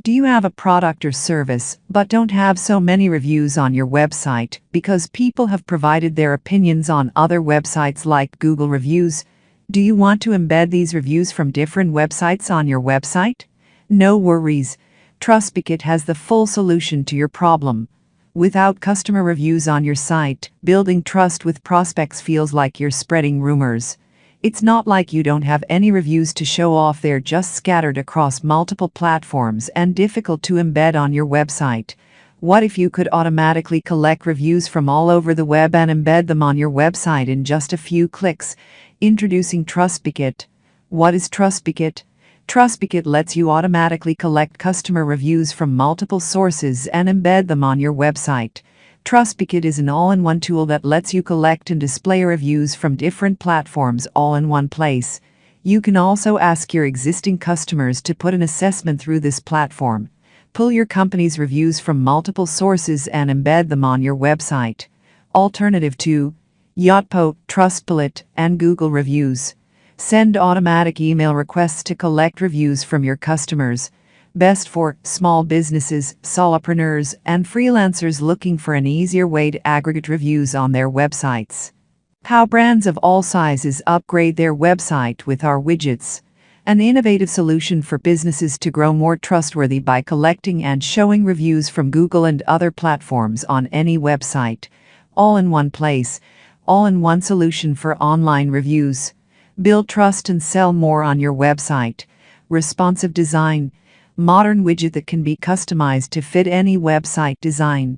Do you have a product or service but don't have so many reviews on your website because people have provided their opinions on other websites like Google Reviews? Do you want to embed these reviews from different websites on your website? No worries. Trustbucket has the full solution to your problem. Without customer reviews on your site, building trust with prospects feels like you're spreading rumors. It's not like you don't have any reviews to show off, they're just scattered across multiple platforms and difficult to embed on your website. What if you could automatically collect reviews from all over the web and embed them on your website in just a few clicks? Introducing Trustbucket. What is Trustbucket? Trustbucket lets you automatically collect customer reviews from multiple sources and embed them on your website. Trustbucket is an all-in-one tool that lets you collect and display reviews from different platforms all in one place. You can also ask your existing customers to put an assessment through this platform. Pull your company's reviews from multiple sources and embed them on your website. Alternative to Yotpo, Trustbucket, and Google Reviews. Send automatic email requests to collect reviews from your customers. Best for small businesses, solopreneurs, and freelancers looking for an easier way to aggregate reviews on their websites. How brands of all sizes upgrade their website with our widgets. An innovative solution for businesses to grow more trustworthy by collecting and showing reviews from Google and other platforms on any website. All in one place. All-in-one solution for online reviews. Build trust and sell more on your website. Responsive design. Modern widget that can be customized to fit any website design.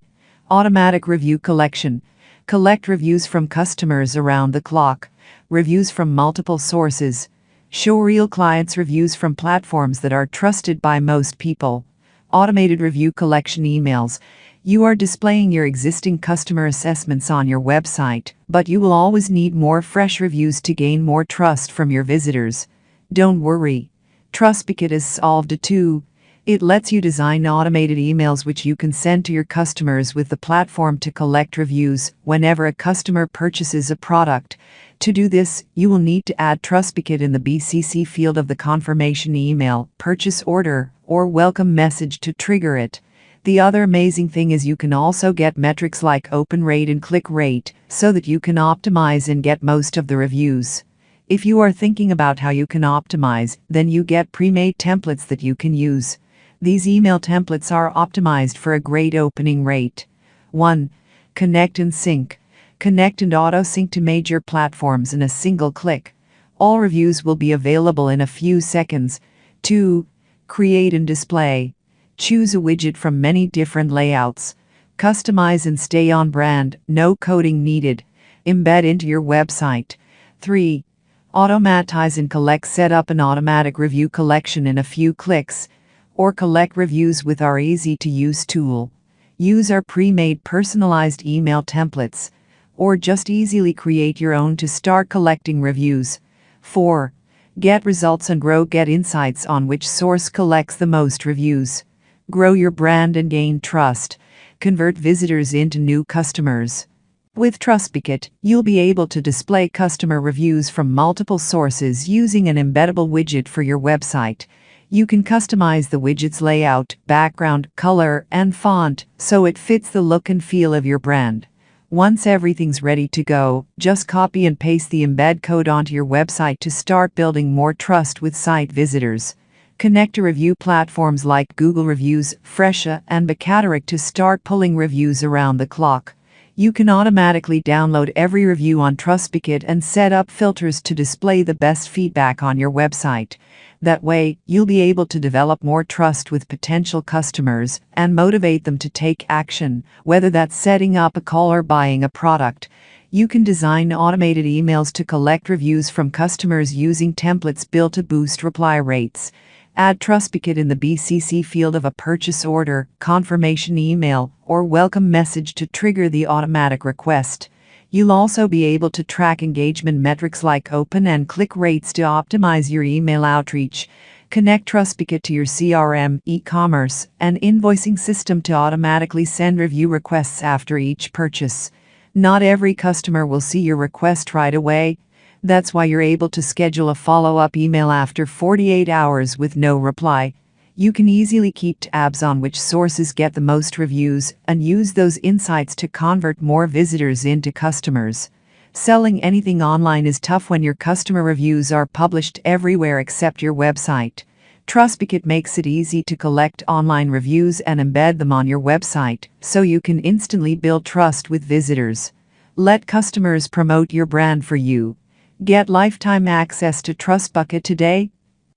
Automatic review collection. Collect reviews from customers around the clock. Reviews from multiple sources. Show real clients' reviews from platforms that are trusted by most people. Automated review collection emails. You are displaying your existing customer assessments on your website, but you will always need more fresh reviews to gain more trust from your visitors. Don't worry. Trustbucket has solved it too. It lets you design automated emails which you can send to your customers with the platform to collect reviews whenever a customer purchases a product. To do this, you will need to add Trustbucket in the BCC field of the confirmation email, purchase order, or welcome message to trigger it. The other amazing thing is you can also get metrics like open rate and click rate so that you can optimize and get most of the reviews. If you are thinking about how you can optimize, then you get pre-made templates that you can use. These email templates are optimized for a great opening rate. 1. Connect and sync. Connect and auto-sync to major platforms in a single click. All reviews will be available in a few seconds. 2. Create and display. Choose a widget from many different layouts. Customize and stay on brand, no coding needed. Embed into your website. 3. Automatize and collect. Set up an automatic review collection in a few clicks. Or collect reviews with our easy-to-use tool. Use our pre-made personalized email templates. Or just easily create your own to start collecting reviews. 4. Get results and grow. Get insights on which source collects the most reviews. Grow your brand and gain trust. Convert visitors into new customers. With Trustbucket, you'll be able to display customer reviews from multiple sources using an embeddable widget for your website. You can customize the widget's layout, background, color, and font so it fits the look and feel of your brand. Once everything's ready to go, just copy and paste the embed code onto your website to start building more trust with site visitors. Connect to review platforms like Google Reviews, Fresha, and Bakatarek to start pulling reviews around the clock. You can automatically download every review on Trustbucket and set up filters to display the best feedback on your website. That way, you'll be able to develop more trust with potential customers and motivate them to take action, whether that's setting up a call or buying a product. You can design automated emails to collect reviews from customers using templates built to boost reply rates. Add Trustbucket in the BCC field of a purchase order, confirmation email, or welcome message to trigger the automatic request. You'll also be able to track engagement metrics like open and click rates to optimize your email outreach. Connect Trustbucket to your CRM, e-commerce, and invoicing system to automatically send review requests after each purchase. Not every customer will see your request right away. That's why you're able to schedule a follow-up email after 48 hours with no reply. You can easily keep tabs on which sources get the most reviews and use those insights to convert more visitors into customers. Selling anything online is tough when your customer reviews are published everywhere except your website. Trustbucket makes it easy to collect online reviews and embed them on your website, so you can instantly build trust with visitors. Let customers promote your brand for you. Get lifetime access to Trustbucket today.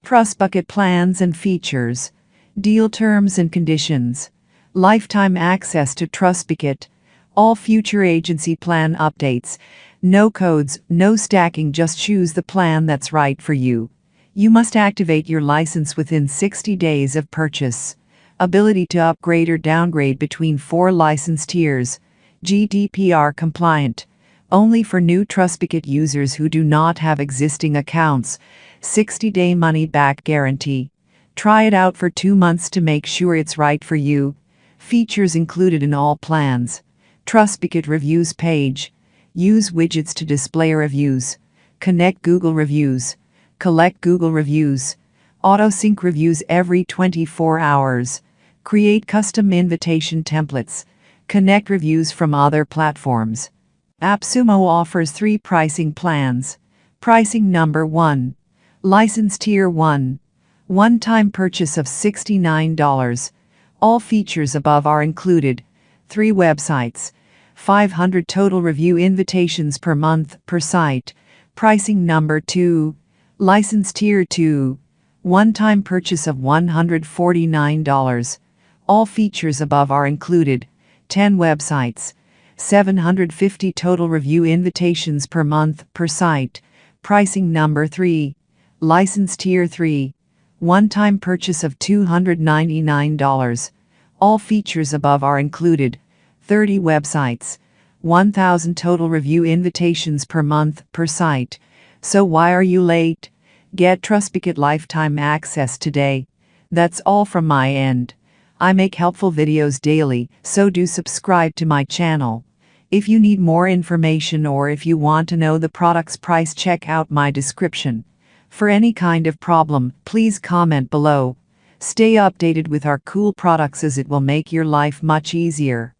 Trustbucket plans and features. Deal terms and conditions. Lifetime access to Trustbucket. All future agency plan updates. No codes, no stacking, just choose the plan that's right for you. You must activate your license within 60 days of purchase. Ability to upgrade or downgrade between 4 license tiers. GDPR compliant. Only for new Trustbucket users who do not have existing accounts. 60-day money-back guarantee. Try it out for 2 months to make sure it's right for you. Features included in all plans. Trustbucket reviews page. Use widgets to display reviews. Connect Google reviews. Collect Google reviews. Auto-sync reviews every 24 hours. Create custom invitation templates. Connect reviews from other platforms. Appsumo offers 3 pricing plans. Pricing number 1. License Tier 1. One-time purchase of $69. All features above are included. 3 websites. 500 total review invitations per month per site. Pricing number 2. License Tier 2. One-time purchase of $149. All features above are included. 10 websites. 750 total review invitations per month per site. Pricing number 3. License Tier 3. One-time purchase of $299. All features above are included. 30 websites. 1,000 total review invitations per month per site. So why are you late? Get Trustbucket lifetime access today. That's all from my end. I make helpful videos daily, so do subscribe to my channel. If you need more information or if you want to know the product's price, check out my description. For any kind of problem, please comment below. Stay updated with our cool products as it will make your life much easier.